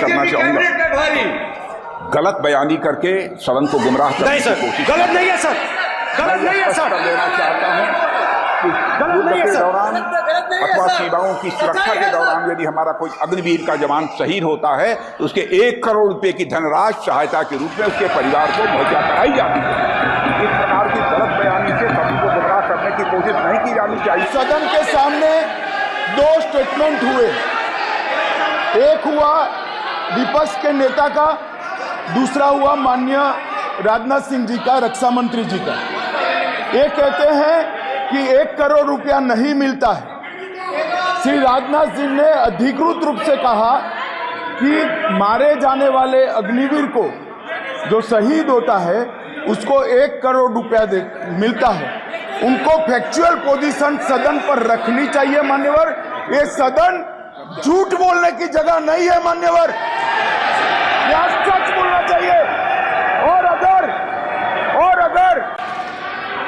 करना चाहूंगा। गलत बयानी करके सदन को गुमराह करने की कोशिश गलत नहीं है सर, गलत नहीं है सर, लेना चाहता हूं गलत नहीं है के सर। दौरान अथवा सीमाओं की सुरक्षा के दौरान यदि हमारा कोई अग्निवीर का जवान शहीद होता है तो उसके 1 करोड़ रुपए की धनराशि सहायता के रूप में उसके परिवार को मुहैया कराई जाती है। इस प्रकार की गलत बयानी से सभी को गुमराह करने की कोशिश नहीं की जानी चाहिए। सदन के सामने 2 स्टेटमेंट हुए, एक हुआ विपक्ष के नेता का, दूसरा हुआ माननीय राजनाथ सिंह जी का, रक्षा मंत्री जी का। ये कहते हैं कि 1 करोड़ रुपया नहीं मिलता है। श्री राजनाथ सिंह ने अधिकृत रूप से कहा कि मारे जाने वाले अग्निवीर को जो शहीद होता है उसको 1 करोड़ रुपया मिलता है। उनको फैक्चुअल पोजीशन सदन पर रखनी चाहिए मान्यवर। ये सदन झूठ बोलने की जगह नहीं है मान्यवर, यह सच बोलना चाहिए। और अगर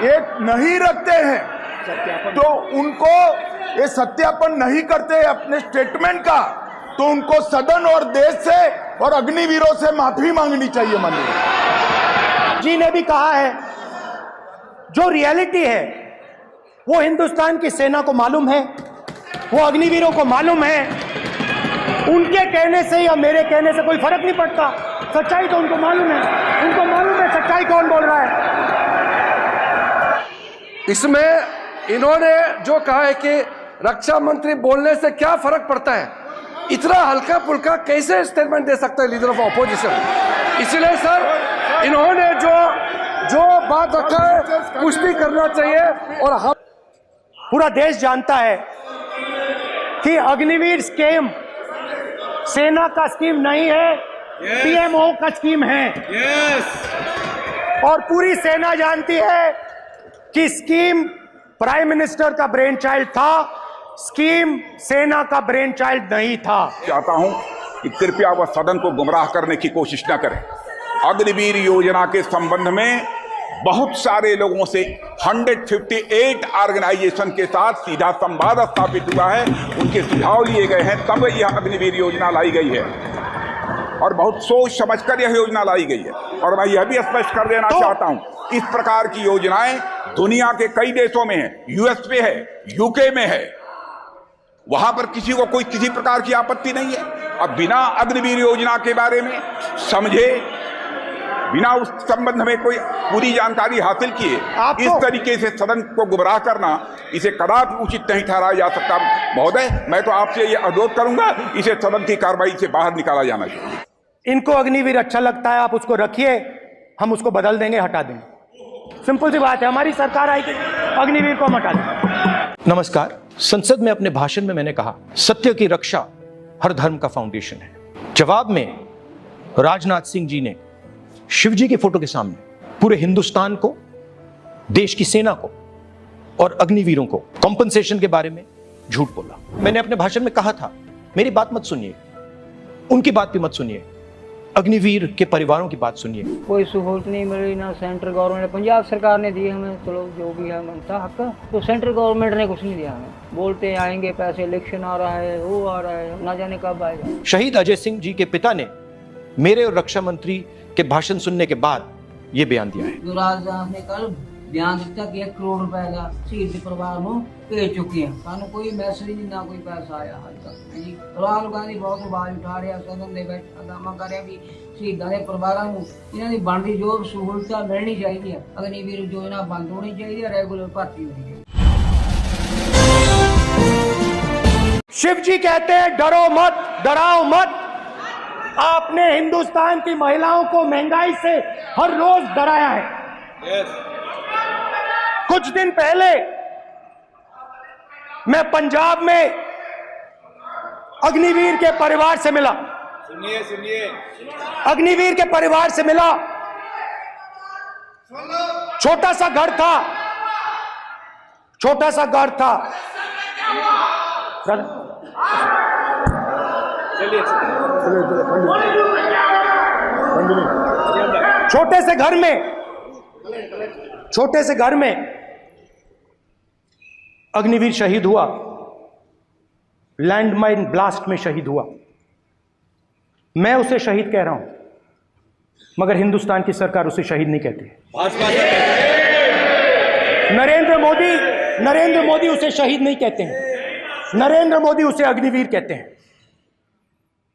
ये नहीं रखते हैं तो उनको ये सत्यापन नहीं करते अपने स्टेटमेंट का, तो उनको सदन और देश से और अग्निवीरों से माफी मांगनी चाहिए माननीय जी ने भी कहा है जो रियलिटी है वो हिंदुस्तान की सेना को मालूम है, वो अग्निवीरों को मालूम है। उनके कहने से या मेरे कहने से कोई फर्क नहीं पड़ता, सच्चाई तो उनको मालूम है, उनको मालूम है सच्चाई कौन बोल रहा है। इसमें इन्होंने जो कहा है कि रक्षा मंत्री बोलने से क्या फर्क पड़ता है, इतना हल्का फुल्का कैसे स्टेटमेंट दे सकता है लीडर ऑफ ऑपोजिशन। इसलिए सर इन्होंने जो बात रखा है पुष्टि करना चाहिए। और हम पूरा देश जानता है कि अग्निवीर स्कीम सेना का स्कीम नहीं है, पीएमओ का स्कीम है। और पूरी सेना जानती है कि स्कीम प्राइम मिनिस्टर का ब्रेन चाइल्ड था, स्कीम सेना का ब्रेन चाइल्ड नहीं था। चाहता हूं कि कृपया वह सदन को गुमराह करने की कोशिश न करें। अग्निवीर योजना के संबंध में बहुत सारे लोगों से 158 ऑर्गेनाइजेशन के साथ सीधा संवाद स्थापित हुआ है, उनके सुझाव लिए गए हैं, तब यह अग्निवीर योजना लाई गई है और बहुत सोच समझकर यह योजना लाई गई है। और मैं यह भी स्पष्ट कर देना चाहता हूं, इस प्रकार की योजनाएं दुनिया के कई देशों में है, यूएस में है, यूके में है, वहां पर किसी को कोई किसी प्रकार की आपत्ति नहीं है। अब बिना अग्निवीर योजना के बारे में समझे, बिना उस संबंध में कोई पूरी जानकारी हासिल किए इस तरीके से सदन को गुमराह करना, इसे कदापि उचित नहीं ठहराया जा सकता। महोदय, मैं तो आपसे ये अनुरोध करूंगा, इसे सदन की कार्रवाई से बाहर निकाला जाना चाहिए। इनको अग्निवीर अच्छा लगता है, आप उसको रखिए, हम उसको बदल देंगे, हटा देंगे। सिंपल सी बात है, हमारी सरकार आएगी, अग्निवीर को हम हटा देंगे। नमस्कार। संसद में अपने भाषण में मैंने कहा सत्य की रक्षा हर धर्म का फाउंडेशन है। जवाब में राजनाथ सिंह जी ने शिवजी की फोटो के सामने पूरे हिंदुस्तान को, देश की सेना को और अग्निवीरों को कॉम्पनसेशन के बारे में झूठ बोला। मैंने अपने भाषण में कहा था, मेरी बात मत सुनिए, उनकी बात भी मत सुनिए, अग्निवीर के परिवारों की बात सुनिए। कोई सहूलत नहीं मिल रही, ना सेंट्रल गवर्नमेंट, पंजाब सरकार ने दी हमें, चलो जो भी है मनता हक, तो सेंट्रल गवर्नमेंट ने कुछ नहीं दिया हमें। बोलते आएंगे पैसे, इलेक्शन आ रहा है, वो आ रहा है, ना जाने कब आएगा। शहीद अजय सिंह जी के पिता ने मेरे और रक्षा मंत्री के भाषण सुनने के बाद ये बयान दिया है। जो राजनाथ ने कल बयान दिया कि 1 करोड़ रुपए का शहीद परिवार को भेज चुके हैं, सानू कोई मैसेज नहीं, ना कोई पैसा आया हाल तक जी। राहुल गांधी बहुत आवाज उठा रहा, सदन में बैठा दावा कर रहा भी शहीदों के परिवारों को इन्हां दी बनदी जो सहूलतां मिलनी चाहिए, अग्निवीर योजना बंद होनी चाहिए, रेगुलर भर्ती होनी चाहिए। शिव जी कहते हैं डरो मत, डराओ मत। आपने हिंदुस्तान की महिलाओं को महंगाई से हर रोज डराया है। कुछ दिन पहले मैं पंजाब में अग्निवीर के परिवार से मिला। सुनिए अग्निवीर के परिवार से मिला। छोटा सा घर था, छोटा सा घर था। छोटे से घर में अग्निवीर शहीद हुआ, लैंडमाइन ब्लास्ट में शहीद हुआ। मैं उसे शहीद कह रहा हूं, मगर हिंदुस्तान की सरकार उसे शहीद नहीं कहती। नरेंद्र मोदी उसे शहीद नहीं कहते हैं, नरेंद्र मोदी उसे अग्निवीर कहते हैं।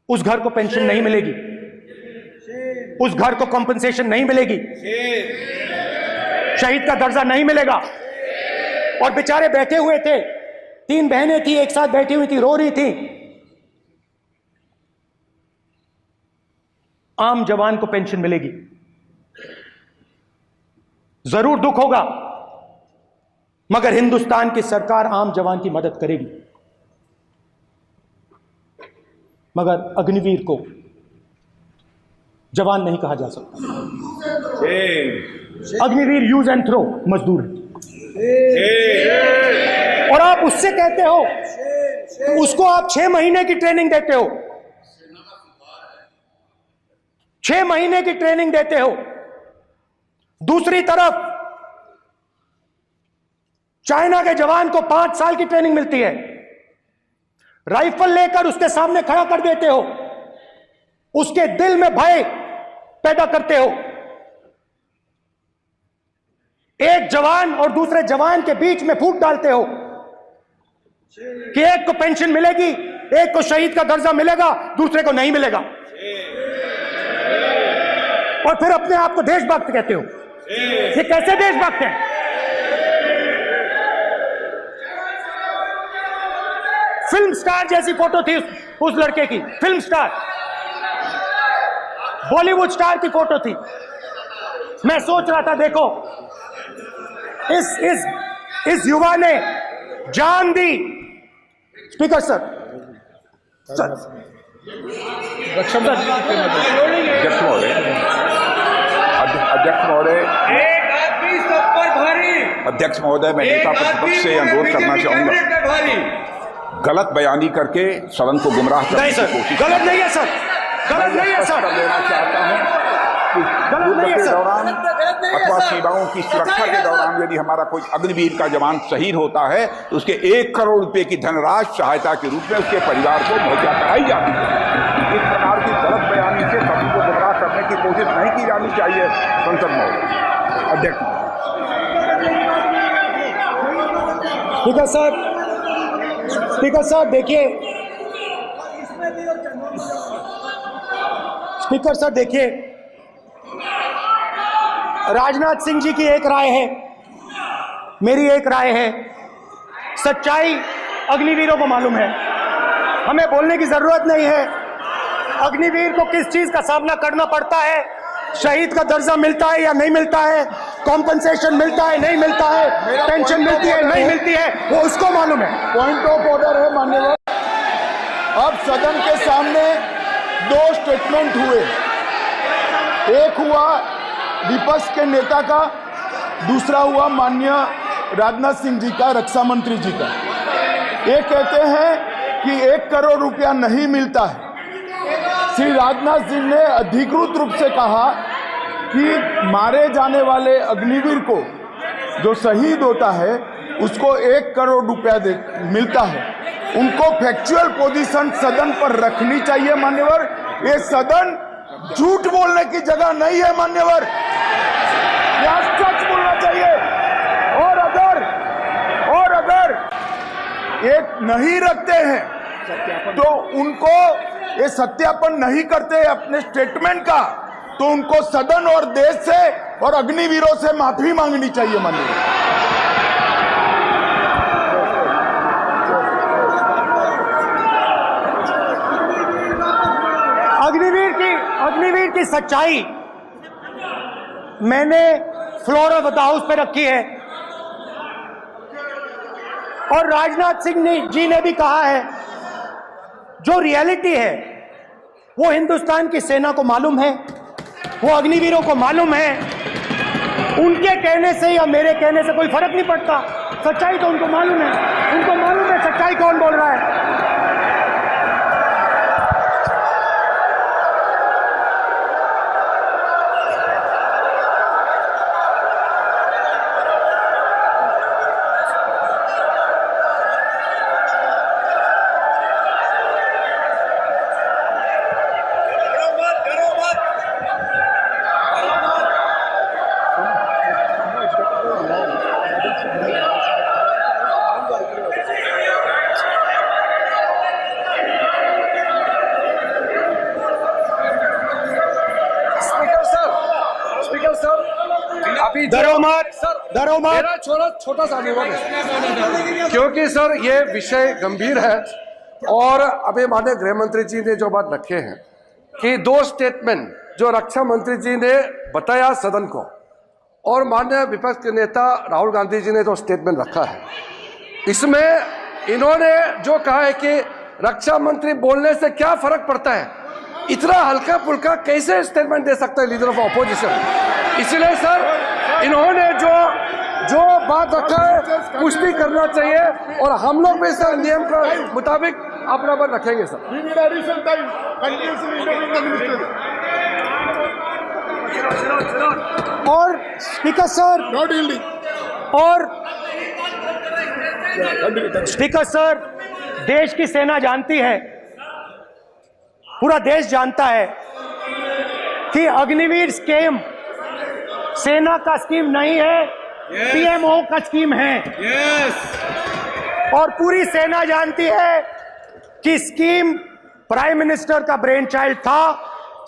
उस घर को पेंशन नहीं मिलेगी, उस घर को कॉम्पेंसेशन नहीं मिलेगी, शहीद का दर्जा नहीं मिलेगा। और बेचारे बैठे हुए थे, 3 बहनें थी, एक साथ बैठी हुई थी, रो रही थी। आम जवान को पेंशन मिलेगी, जरूर दुख होगा, मगर हिंदुस्तान की सरकार आम जवान की मदद करेगी। मगर अग्निवीर को जवान नहीं कहा जा सकता। अग्निवीर यूज एंड थ्रो मजदूर है। और आप उससे कहते हो, उसको आप 6 महीने की ट्रेनिंग देते हो, 6 महीने की ट्रेनिंग देते हो। दूसरी तरफ चाइना के जवान को 5 साल की ट्रेनिंग मिलती है, राइफल लेकर उसके सामने खड़ा कर देते हो, उसके दिल में भय पैदा करते हो। एक जवान और दूसरे जवान के बीच में फूट डालते हो कि एक को पेंशन मिलेगी, एक को शहीद का दर्जा मिलेगा, दूसरे को नहीं मिलेगा, और फिर अपने आप को देशभक्त कहते हो। ये कैसे देशभक्त हैं? फिल्म स्टार जैसी फोटो थी उस लड़के की, फिल्म स्टार, बॉलीवुड स्टार की फोटो थी। मैं सोच रहा था, देखो इस युवा ने जान दी। स्पीकर सर, अध्यक्ष महोदय, अध्यक्ष महोदय, मैं नेता प्रतिपक्ष से अनुरोध करना चाहूंगा, गलत बयानी करके सदन को गुमराह करने की कोशिश। गलत नहीं है सर, गलत नहीं है सर, लेना चाहता हूं कि युद्ध के दौरान अथवा सीमाओं की सुरक्षा के दौरान यदि हमारा कोई अग्निवीर का जवान शहीद होता है तो उसके 1 करोड़ रुपए की धनराशि सहायता के रूप में उसके परिवार को मुहैया कराई जाती है। इस प्रकार की गलत बयानी से सभी को गुमराह करने की कोशिश नहीं की जानी चाहिए। संसद महोदय, अध्यक्ष। स्पीकर साहब देखिए, स्पीकर साहब देखिए, राजनाथ सिंह जी की एक राय है, मेरी एक राय है। सच्चाई अग्निवीरों को मालूम है, हमें बोलने की जरूरत नहीं है। अग्निवीर को किस चीज का सामना करना पड़ता है, शहीद का दर्जा मिलता है या नहीं मिलता है, कॉम्पनसेशन मिलता है नहीं मिलता है, पेंशन मिलती है नहीं मिलती है, वो उसको मालूम है। पॉइंट ऑफ ऑर्डर है माननीय। अब सदन के सामने 2 स्टेटमेंट हुए, एक हुआ विपक्ष के नेता का, दूसरा हुआ माननीय राजनाथ सिंह जी का, रक्षा मंत्री जी का। ये कहते हैं कि 1 करोड़ रुपया नहीं मिलता है। श्री राजनाथ सिंह ने अधिकृत रूप से कहा कि मारे जाने वाले अग्निवीर को जो शहीद होता है उसको 1 करोड़ रुपया मिलता है। उनको फैक्चुअल पोजीशन सदन पर रखनी चाहिए मान्यवर। ये सदन झूठ बोलने की जगह नहीं है मान्यवर, यहाँ सच बोलना चाहिए। और अगर ये नहीं रखते हैं तो उनको ये सत्यापन नहीं करते अपने स्टेटमेंट का, तो उनको सदन और देश से और अग्निवीरों से माफी मांगनी चाहिए माननीय। अग्निवीर की सच्चाई मैंने फ्लोर ऑफ द हाउस पे रखी है, और राजनाथ सिंह जी ने भी कहा है, जो रियलिटी है वो हिंदुस्तान की सेना को मालूम है, वो अग्निवीरों को मालूम है। उनके कहने से या मेरे कहने से कोई फर्क नहीं पड़ता, सच्चाई तो उनको मालूम है, उनको मालूम है सच्चाई कौन बोल रहा है। अभी डरो मत, सर, डरो मत। मेरा छोटा सा अनुभव है, क्योंकि सर ये विषय गंभीर है और अभी माननीय गृह मंत्री जी ने जो बात रखे हैं कि 2 स्टेटमेंट जो रक्षा मंत्री जी ने बताया सदन को और माननीय विपक्ष के नेता राहुल गांधी जी ने जो स्टेटमेंट रखा है, इसमें इन्होंने जो कहा है कि रक्षा मंत्री बोलने से क्या फर्क पड़ता है, इतना हल्का फुल्का कैसे स्टेटमेंट दे सकता है लीडर ऑफ ऑपोजिशन। इसलिए सर इन्होंने जो बात रखा है पुष्टि करना चाहिए और हम लोग भी सर नियम के मुताबिक अपना बात रखेंगे sir. We need additional time. Continuously interviewing the minister. और स्पीकर सर, Not yielding. और स्पीकर सर, देश की सेना जानती है, पूरा देश जानता है कि अग्निवीर स्कीम सेना का स्कीम नहीं है, पीएमओ का स्कीम है। और पूरी सेना जानती है कि स्कीम प्राइम मिनिस्टर का ब्रेन चाइल्ड था,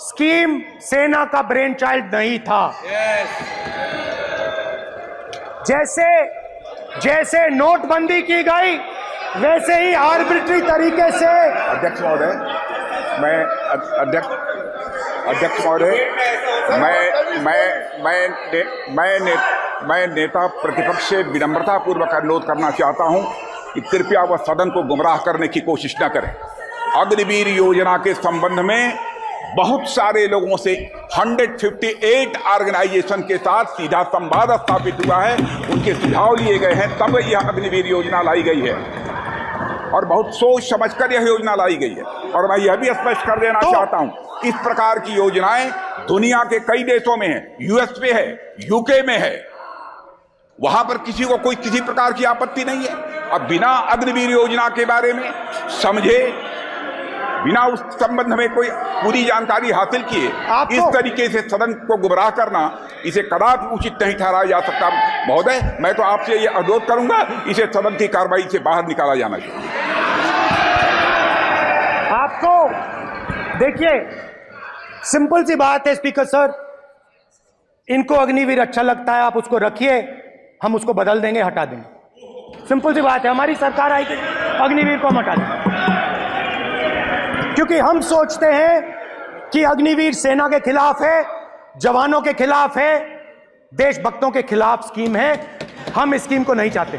स्कीम सेना का ब्रेन चाइल्ड नहीं था। जैसे नोटबंदी की गई वैसे ही आर्बिट्री तरीके से अध्यक्ष महोदय, मैं नेता प्रतिपक्ष से विनम्रता पूर्वक अनुरोध करना चाहता हूं कि कृपया वह सदन को गुमराह करने की कोशिश न करें। अग्निवीर योजना के संबंध में बहुत सारे लोगों से 158 ऑर्गेनाइजेशन के साथ सीधा संवाद स्थापित हुआ है, उनके सुझाव लिए गए हैं, तब यह अग्निवीर योजना लाई गई है और बहुत सोच समझकर यह योजना लाई गई है। और मैं यह भी स्पष्ट कर देना चाहता हूं, इस प्रकार की योजनाएं दुनिया के कई देशों में है, यूएस में है, यूके में है, वहां पर किसी को कोई किसी प्रकार की आपत्ति नहीं है। अब बिना अग्निवीर योजना के बारे में समझे, बिना उस संबंध में कोई पूरी जानकारी हासिल किए इस तरीके से सदन को गुमराह करना, इसे कदापि उचित नहीं ठहराया जा सकता। महोदय, मैं तो आपसे ये अनुरोध करूंगा, इसे सदन की कार्रवाई से बाहर निकाला जाना चाहिए। आपको देखिए, सिंपल सी बात है स्पीकर सर, इनको अग्निवीर अच्छा लगता है, आप उसको रखिए, हम उसको बदल देंगे, हटा देंगे। सिंपल सी बात है, हमारी सरकार आएगी, अग्निवीर को हम हटा देंगे, क्योंकि हम सोचते हैं कि अग्निवीर सेना के खिलाफ है, जवानों के खिलाफ है, देशभक्तों के खिलाफ स्कीम है। हम इस स्कीम को नहीं चाहते।